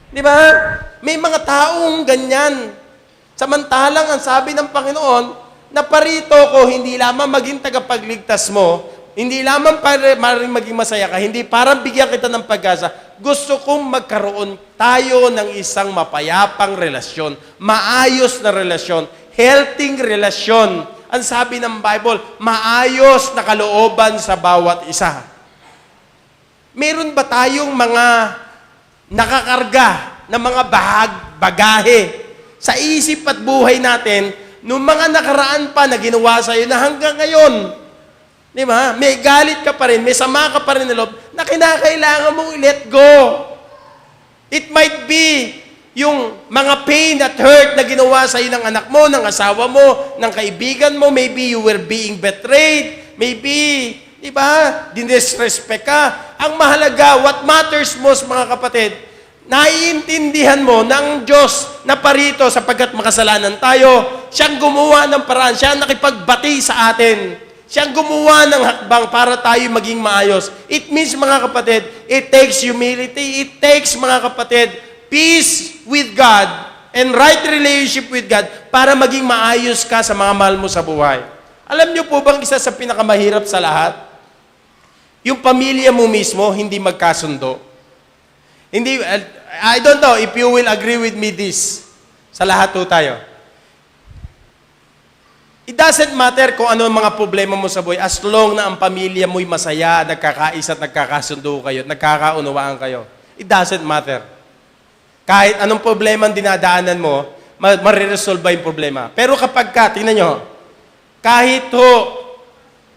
Di ba? May mga taong ganyan. Samantalang ang sabi ng Panginoon, na parito ko, hindi lamang maging tagapagligtas mo, hindi lamang para maging masaya ka, hindi para bigyan kita ng pag-asa. Gusto kong magkaroon tayo ng isang mapayapang relasyon, maayos na relasyon, healthy relasyon. Ang sabi ng Bible, maayos na kalooban sa bawat isa. Meron ba tayong mga nakakarga na mga bagahe sa isip at buhay natin nung mga nakaraan pa na ginawa sa'yo na hanggang ngayon? Di ba? May galit ka pa rin, may sama ka pa rin na loob na kinakailangan mong i-let go. It might be yung mga pain at hurt na ginawa sa'yo ng anak mo, ng asawa mo, ng kaibigan mo. Maybe you were being betrayed. Maybe, di ba, dinisrespect ka. Ang mahalaga, what matters most, mga kapatid, naiintindihan mo ng Diyos na parito sapagkat makasalanan tayo. Siyang gumawa ng paraan. Siya ang nakipagbati sa atin. Siyang gumawa ng hakbang para tayo maging maayos. It means, mga kapatid, it takes humility. It takes, mga kapatid, peace with God and right relationship with God para maging maayos ka sa mga mahal mo sa buhay. Alam niyo po bang isa sa pinakamahirap sa lahat? Yung pamilya mo mismo, hindi magkasundo. Hindi, I don't know if you will agree with me this. Sa lahat po tayo. It doesn't matter kung ano ang mga problema mo sa buhay as long na ang pamilya mo'y masaya, nagkakaisa at nagkakasundo kayo, nagkakaunawaan kayo. It doesn't matter. Kahit anong problema ang dinadaanan mo, mariresolve yung problema. Pero kapag tingnan nyo, kahit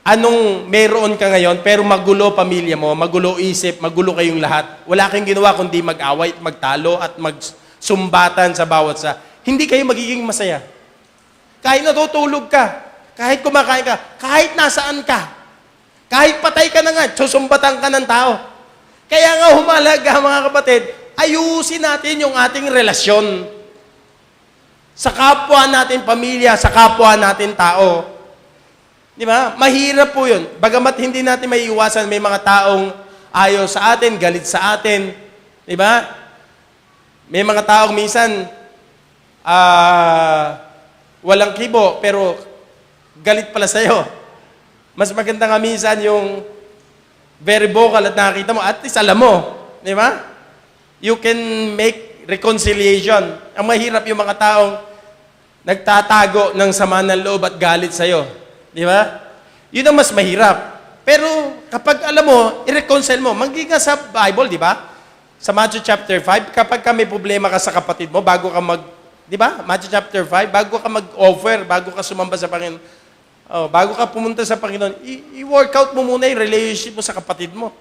anong meron ka ngayon, pero magulo pamilya mo, magulo isip, magulo kayong lahat, wala kayong ginawa kundi mag-away, magtalo at magsumbatan sa bawat sa, hindi kayo magiging masaya. Kahit natutulog ka, kahit kumakain ka, kahit nasaan ka, kahit patay ka na nga, susumbatan ka ng tao. Kaya nga humalaga, mga kapatid, ayusin natin yung ating relasyon sa kapwa natin pamilya, sa kapwa natin tao. Di ba? Mahirap po yun. Bagamat hindi natin maiiwasan, may mga taong ayaw sa atin, galit sa atin. Di ba? May mga taong minsan, walang kibo, pero galit pala sa'yo. Mas maganda nga minsan yung very vocal at nakakita mo, at least alam mo. Di ba? You can make reconciliation. Ang mahirap yung mga taong nagtatago ng sama ng loob at galit sa'yo. Di ba? Yun ang mas mahirap. Pero kapag alam mo, i-reconcile mo. Magiging sa Bible, di ba? Sa Matthew chapter 5, kapag ka may problema ka sa kapatid mo, bago ka di ba? Matthew chapter 5, bago ka mag-offer, bago ka sumamba sa Panginoon, bago ka pumunta sa Panginoon, i-work out mo muna yung relationship mo sa kapatid mo.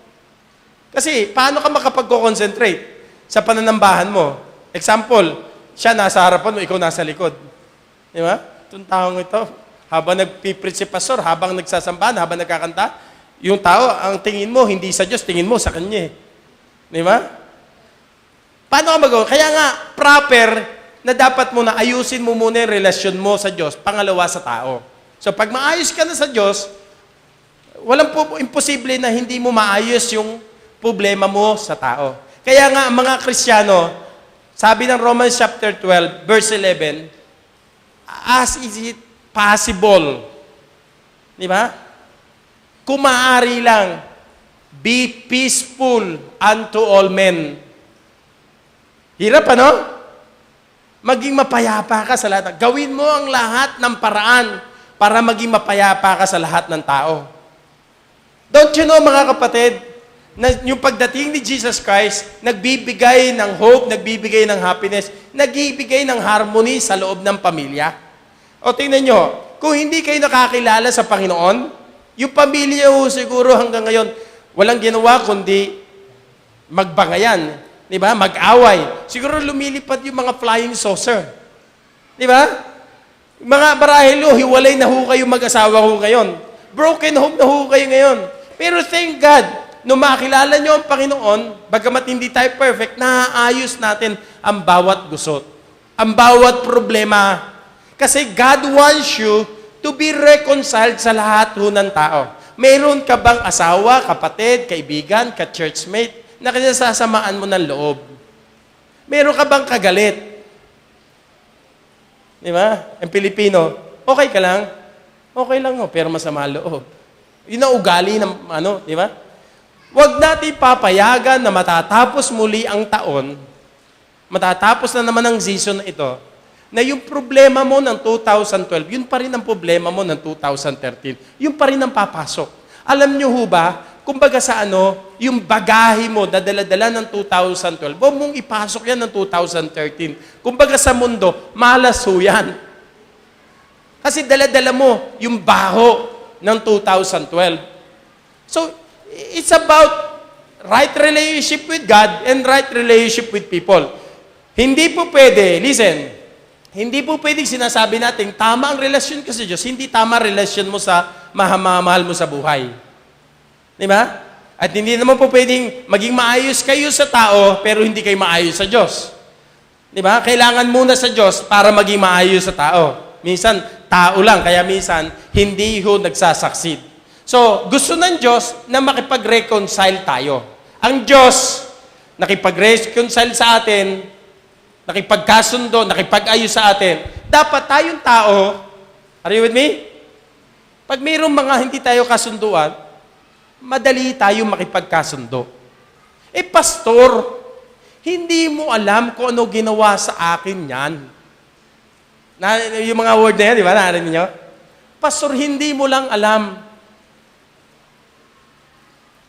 Kasi, paano ka makapag-concentrate sa pananambahan mo? Example, siya nasa harapan mo, ikaw nasa likod. Di ba? Itong taong ito, habang nagpipreach si pastor, habang nagsasambahan, habang nagkakanta, yung tao, ang tingin mo, hindi sa Diyos, tingin mo sa kanya. Di ba? Paano ka magawa? Kaya nga, proper na dapat mo na ayusin mo muna yung relasyon mo sa Diyos, pangalawa sa tao. So, pag maayos ka na sa Diyos, walang imposible na hindi mo maayos yung problema mo sa tao. Kaya nga, ang mga Kristiyano, sabi ng Romans chapter 12, verse 11, as is it possible, di ba? Kung maaari lang, be peaceful unto all men. Hirap, ano? Maging mapayapa ka sa lahat. Gawin mo ang lahat ng paraan para maging mapayapa ka sa lahat ng tao. Don't you know, mga kapatid, na yung pagdating ni Jesus Christ, nagbibigay ng hope, nagbibigay ng happiness, nagbibigay ng harmony sa loob ng pamilya. O tingnan nyo, kung hindi kayo nakakilala sa Panginoon, yung pamilya ho siguro hanggang ngayon, walang ginawa kundi magbangayan. Di ba? Mag-away. Siguro lumilipad yung mga flying saucer. Di ba? Mga barahil, hiwalay na ho kayo mag-asawa ho ngayon. Broken home na ho kayo ngayon. Pero thank God, nung makilala nyo ang Panginoon, bagamat hindi tayo perfect, naaayos natin ang bawat gusot. Ang bawat problema. Kasi God wants you to be reconciled sa lahat ho ng tao. Mayroon ka bang asawa, kapatid, kaibigan, ka-churchmate, na kinasasamaan mo ng loob? Meron ka bang kagalit? Di ba? Ang Pilipino, okay ka lang? Okay lang ho, pero masama loob. Yun ang ugali ng di ba? Huwag natin papayagan na matatapos muli ang taon, matatapos na naman ang season na ito, na yung problema mo ng 2012, yun pa rin ang problema mo ng 2013. Yun pa rin ang papasok. Alam nyo ho ba, kumbaga sa yung bagahe mo na dala-dala ng 2012, huwag mong ipasok yan ng 2013. Kumbaga sa mundo, malas ho yan. Kasi dala-dala mo yung baho ng 2012. So, it's about right relationship with God and right relationship with people. Hindi po pwede, listen, hindi po pwedeng sinasabi natin, tama ang relasyon ka sa Diyos, hindi tama ang relasyon mo sa mahal mo sa buhay. Di ba? At hindi naman po pwedeng maging maayos kayo sa tao, pero hindi kayo maayos sa Diyos. Di ba? Kailangan muna sa Diyos para maging maayos sa tao. Minsan, tao lang, kaya minsan, hindi ho nagsasucceed. So, gusto ng Diyos na makipag-reconcile tayo. Ang Diyos, nakipag-reconcile sa atin, nakipagkasundo, nakipag-ayos sa atin. Dapat tayong tao, are you with me? Pag mayroong mga hindi tayo kasunduan, madali tayo makipagkasundo. Pastor, hindi mo alam kung ano ginawa sa akin yan. Yung mga word na yan, di ba? Narinig niyo? Pastor, hindi mo lang alam.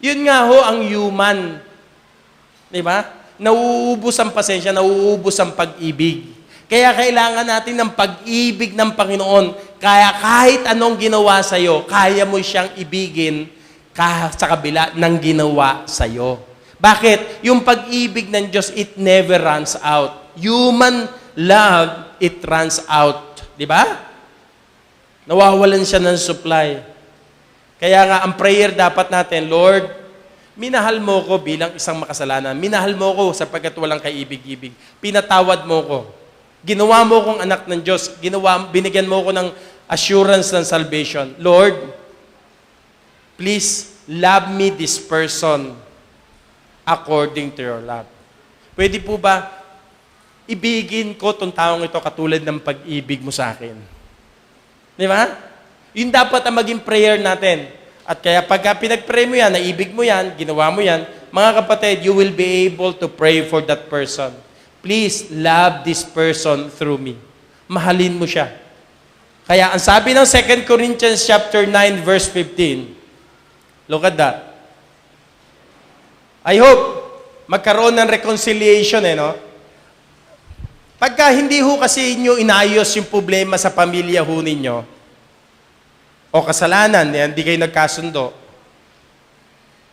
Yun nga ho ang human. Di ba? Nauubos ang pasensya, nauubos ang pag-ibig. Kaya kailangan natin ng pag-ibig ng Panginoon. Kaya kahit anong ginawa sa'yo, kaya mo siyang ibigin sa kabila ng ginawa sa'yo. Bakit? Yung pag-ibig ng Diyos, it never runs out. Human love, it runs out. Di ba? Nawawalan siya ng supply. Kaya nga, ang prayer dapat natin, Lord, minahal mo ko bilang isang makasalanan. Minahal mo ko sapagkat walang kaibig-ibig. Pinatawad mo ko. Ginawa mo kong anak ng Diyos. Binigyan mo ko ng assurance ng salvation. Lord, please love me this person according to your love. Pwede po ba ibigin ko tong taong ito katulad ng pag-ibig mo sa akin. Di ba? Yun dapat ang maging prayer natin. At kaya pagka pinag-pray mo yan, naibig mo yan, ginawa mo yan, mga kapatid, you will be able to pray for that person. Please love this person through me. Mahalin mo siya. Kaya ang sabi ng 2 Corinthians chapter 9 verse 15, look at that. I hope magkaroon ng reconciliation, no? Pagka hindi ho kasi inyo inayos yung problema sa pamilya ho ninyo, o kasalanan, hindi kayo nagkasundo,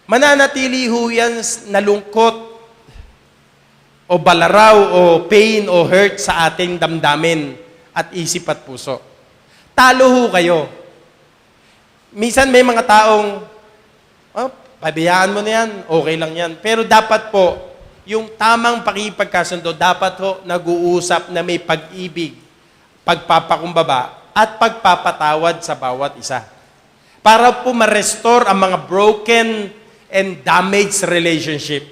mananatili ho yan na lungkot, o balaraw, o pain, o hurt sa ating damdamin at isip at puso. Talo ho kayo. Minsan may mga taong, pabayaan mo na yan, okay lang yan. Pero dapat po, yung tamang pakipagkasundo, dapat ho nag-uusap na may pag-ibig, pagpapakumbaba, at pagpapatawad sa bawat isa. Para po ma-restore ang mga broken and damaged relationship.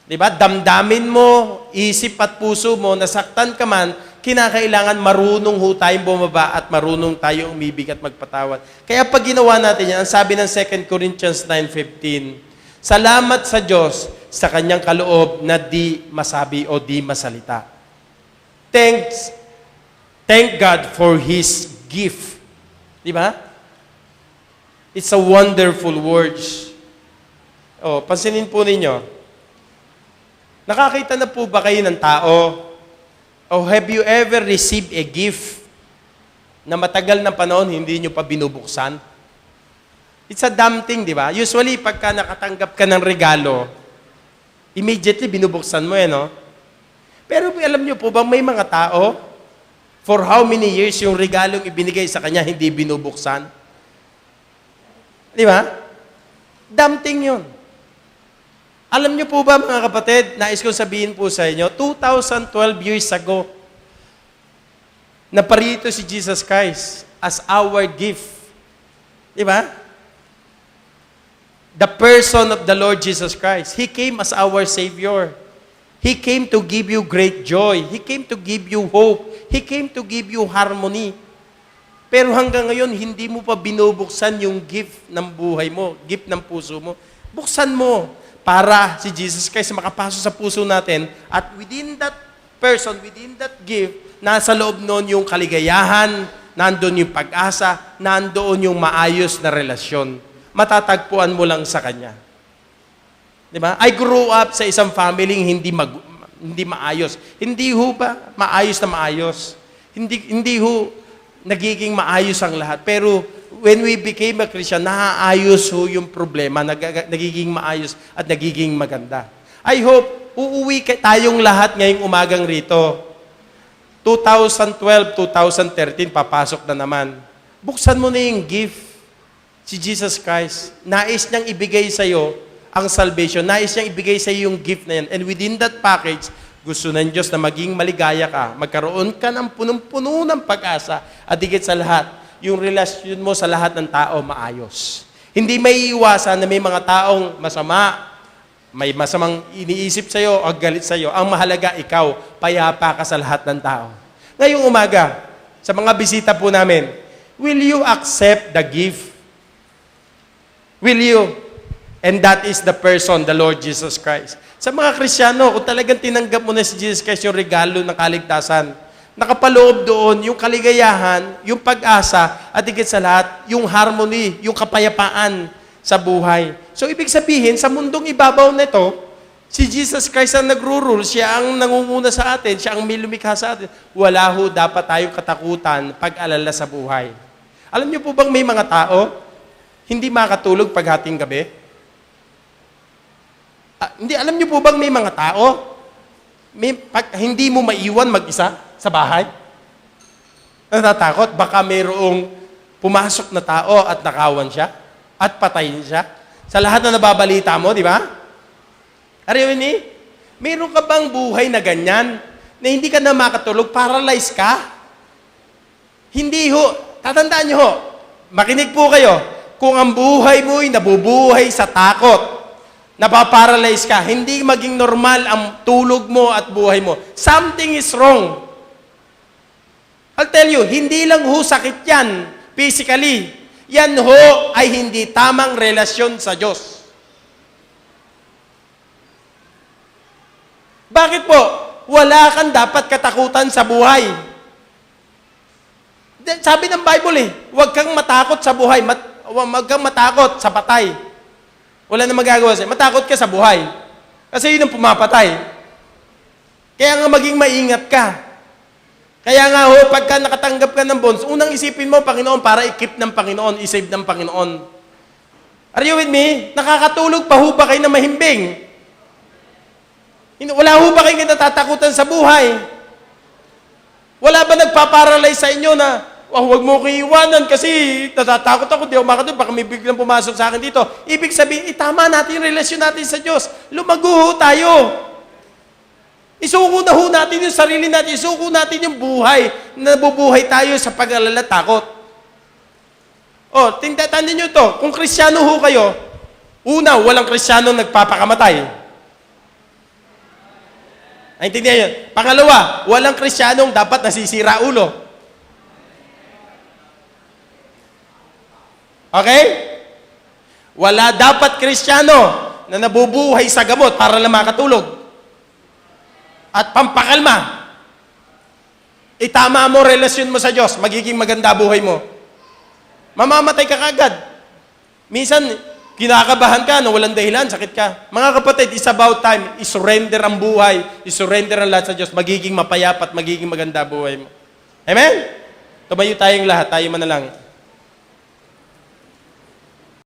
Diba? Damdamin mo, isip at puso mo, nasaktan ka man, kinakailangan marunong ho tayong bumaba at marunong tayong umibig at magpatawad. Kaya pag ginawa natin yan, ang sabi ng 2 Corinthians 9:15, salamat sa Diyos sa kanyang kaloob na di masabi o di masalita. Thank God for His gift. Di ba? It's a wonderful words. Pansinin po ninyo. Nakakita na po ba kayo ng tao? O have you ever received a gift na matagal na panahon hindi nyo pa binubuksan? It's a damn thing, di ba? Usually, pagka nakatanggap ka ng regalo, immediately binubuksan mo, no? Pero alam nyo po ba, may mga tao, for how many years yung regalong ibinigay sa kanya hindi binubuksan? Di ba? Damn thing yun. Alam niyo po ba mga kapatid, nais kong sabihin po sa inyo, 2012 years ago, naparito si Jesus Christ as our gift. Di ba? The person of the Lord Jesus Christ. He came as our Savior. He came to give you great joy. He came to give you hope. He came to give you harmony. Pero hanggang ngayon, hindi mo pa binubuksan yung gift ng buhay mo, gift ng puso mo. Buksan mo para si Jesus Christ makapasok sa puso natin at within that person, within that gift, nasa loob noon yung kaligayahan, nandoon yung pag-asa, nandoon yung maayos na relasyon. Matatagpuan mo lang sa Kanya. Di ba? I grew up sa isang family hindi maayos. Hindi ho ba maayos na maayos? Hindi ho nagiging maayos ang lahat. Pero when we became a Christian, naaayos ho yung problema, nagiging maayos at nagiging maganda. I hope, uuwi tayong lahat ngayong umagang rito. 2012, 2013, papasok na naman. Buksan mo na yung gift. Si Jesus Christ, nais niyang ibigay sa iyo ang salvation. Nais niyang ibigay sa iyo yung gift na yan. And within that package, gusto ng Diyos na maging maligaya ka, magkaroon ka ng punong-puno ng pag-asa, at higit sa lahat, yung relasyon mo sa lahat ng tao maayos. Hindi may iwasan na may mga taong masama, may masamang iniisip sa iyo o galit sa iyo. Ang mahalaga, ikaw, payapa ka sa lahat ng tao. Ngayong umaga, sa mga bisita po namin, will you accept the gift? Will you? And that is the person, the Lord Jesus Christ. Sa mga Kristiyano, kung talagang tinanggap mo na si Jesus Christ yung regalo ng kaligtasan, nakapaloob doon yung kaligayahan, yung pag-asa, at higit sa lahat, yung harmony, yung kapayapaan sa buhay. So, ibig sabihin, sa mundong ibabaw na ito, si Jesus Christ ang nagro-rule, siya ang nangunguna sa atin, siya ang may lumikha sa atin. Wala ho dapat tayong katakutan pag-alala sa buhay. Alam niyo po bang may mga tao, hindi makatulog pag hating gabi? Alam niyo po bang may mga tao, hindi mo maiwan mag-isa sa bahay? Natatakot, baka mayroong pumasok na tao at nakawan siya at patayin siya. Sa lahat na nababalita mo, di ba? Ariwini, mayroon ka bang buhay na ganyan na hindi ka na makatulog, paralyzed ka? Hindi ho. Tatandaan niyo ho, makinig po kayo. Kung ang buhay mo'y nabubuhay sa takot, napaparalyze ka, hindi maging normal ang tulog mo at buhay mo, something is wrong. I'll tell you, hindi lang ho sakit yan, physically. Yan ho ay hindi tamang relasyon sa Diyos. Bakit po? Wala kang dapat katakutan sa buhay. Sabi ng Bible huwag kang matakot sa buhay, huwag kang matakot sa patay. Wala na magagawa sa'yo. Matakot ka sa buhay. Kasi yun ang pumapatay. Kaya nga maging maingat ka. Kaya nga pagka nakatanggap ka ng bonds, unang isipin mo, Panginoon, para i-keep ng Panginoon, i-save ng Panginoon. Are you with me? Nakakatulog pa ho ba kayo na mahimbing? Wala ho ba kayo natatakutan sa buhay? Wala ba nagpaparalyze sa inyo na, huwag mo ko iiwanan kasi natatakot ako, di ako makatulog, baka may biglang pumasok sa akin dito. Ibig sabihin, itama natin yung relasyon natin sa Diyos. Lumago ho tayo. Isuko na ho natin yung sarili natin, isuko natin yung buhay, nabubuhay tayo sa pag-alala, takot. Tandaan nyo to, kung Kristiyano ho kayo, una, walang Kristiyano nagpapakamatay. Naintindihan yun? Pangalawa, walang Kristiyanong dapat nasisira ulo. Okay? Wala dapat Kristiyano na nabubuhay sa gamot para lang makatulog. At pampakalma. Itama mo relasyon mo sa Diyos, magiging maganda buhay mo. Mamamatay ka kagad. Minsan, kinakabahan ka na walang dahilan, sakit ka. Mga kapatid, it's about time. I-surrender ang buhay, i-surrender ang lahat sa Diyos, magiging mapayapa at magiging maganda buhay mo. Amen? Tumayo tayong lahat, tayo manalangin.